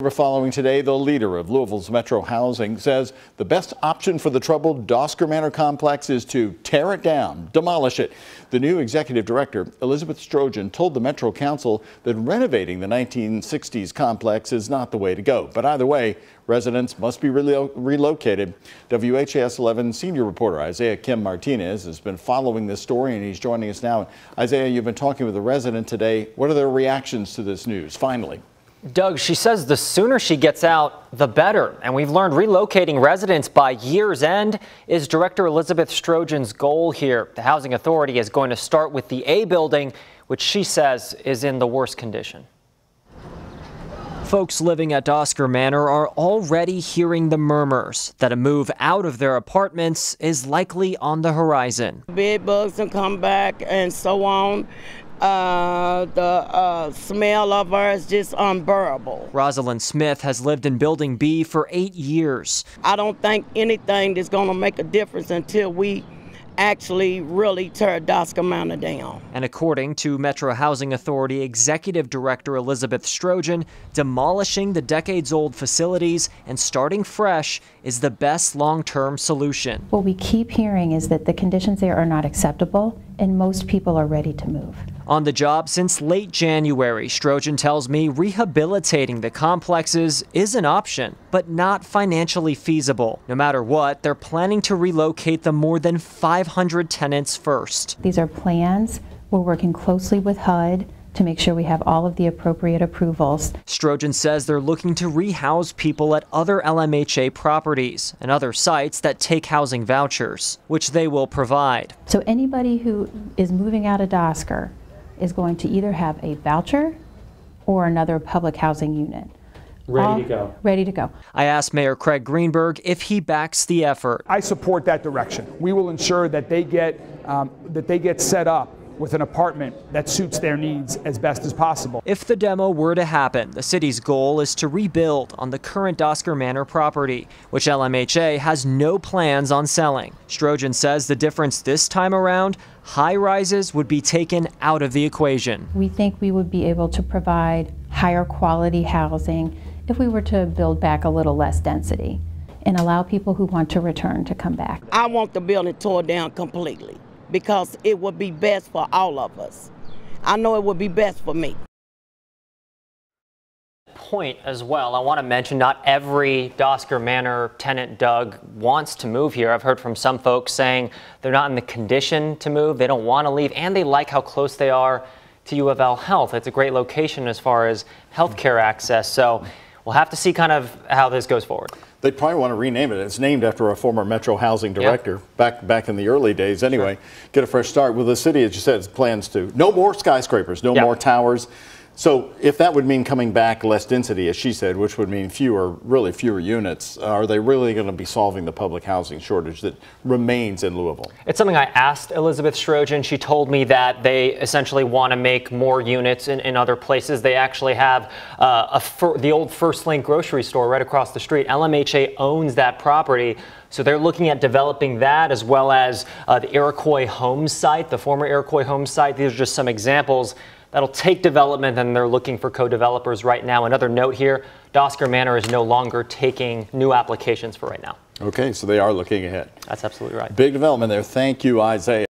We're following today, the leader of Louisville's Metro Housing says the best option for the troubled Dosker Manor complex is to tear it down, demolish it. The new executive director, Elizabeth Strojan, told the Metro Council that renovating the 1960s complex is not the way to go. But either way, residents must be relocated. WHAS 11 senior reporter Isaiah Kim Martinez has been following this story, and he's joining us now. Isaiah, you've been talking with a resident today. What are their reactions to this news? Finally. Doug, she says the sooner she gets out, the better. And we've learned relocating residents by year's end is Director Elizabeth Strojan's goal here. The Housing Authority is going to start with the A building, which she says is in the worst condition. Folks living at Dosker Manor are already hearing the murmurs that a move out of their apartments is likely on the horizon. Bed bugs will come back and so on. The smell of her is just unbearable. Rosalind Smith has lived in Building B for 8 years. I don't think anything is going to make a difference until we actually really tear Dosker Manor down. And according to Metro Housing Authority Executive Director Elizabeth Strojan, demolishing the decades-old facilities and starting fresh is the best long-term solution. What we keep hearing is that the conditions there are not acceptable and most people are ready to move. On the job since late January, Strojan tells me rehabilitating the complexes is an option, but not financially feasible. No matter what, they're planning to relocate the more than 500 tenants first. These are plans. We're working closely with HUD to make sure we have all of the appropriate approvals. Strojan says they're looking to rehouse people at other LMHA properties and other sites that take housing vouchers, which they will provide. So anybody who is moving out of Dosker is going to either have a voucher or another public housing unit. Ready to go. Ready to go. I asked Mayor Craig Greenberg if he backs the effort. I support that direction. We will ensure that they get set up with an apartment that suits their needs as best as possible. If the demo were to happen, the city's goal is to rebuild on the current Dosker Manor property, which LMHA has no plans on selling. Strojan says the difference this time around, high-rises would be taken out of the equation. We think we would be able to provide higher quality housing if we were to build back a little less density and allow people who want to return to come back. I want the building torn down completely, because it would be best for all of us. I know it would be best for me. Point as well, I want to mention not every Dosker Manor tenant, Doug, wants to move here. I've heard from some folks saying they're not in the condition to move, they don't want to leave, and they like how close they are to U of L Health. It's a great location as far as healthcare access, so we'll have to see kind of how this goes forward. They'd probably want to rename it. It's named after a former Metro Housing director back in the early days. Anyway, Get a fresh start. Well, the city, as you said, has plans to no more skyscrapers, no more towers. So if that would mean coming back less density, as she said, which would mean really fewer units, are they really going to be solving the public housing shortage that remains in Louisville? It's something I asked Elizabeth Strojan. She told me that they essentially want to make more units in other places. They actually have the old First Link grocery store right across the street. LMHA owns that property. So they're looking at developing that, as well as the Iroquois Homes site, the former Iroquois Homes site. These are just some examples that'll take development, and they're looking for co-developers right now. Another note here, Dosker Manor is no longer taking new applications for right now. Okay, so they are looking ahead. That's absolutely right. Big development there. Thank you, Isaiah.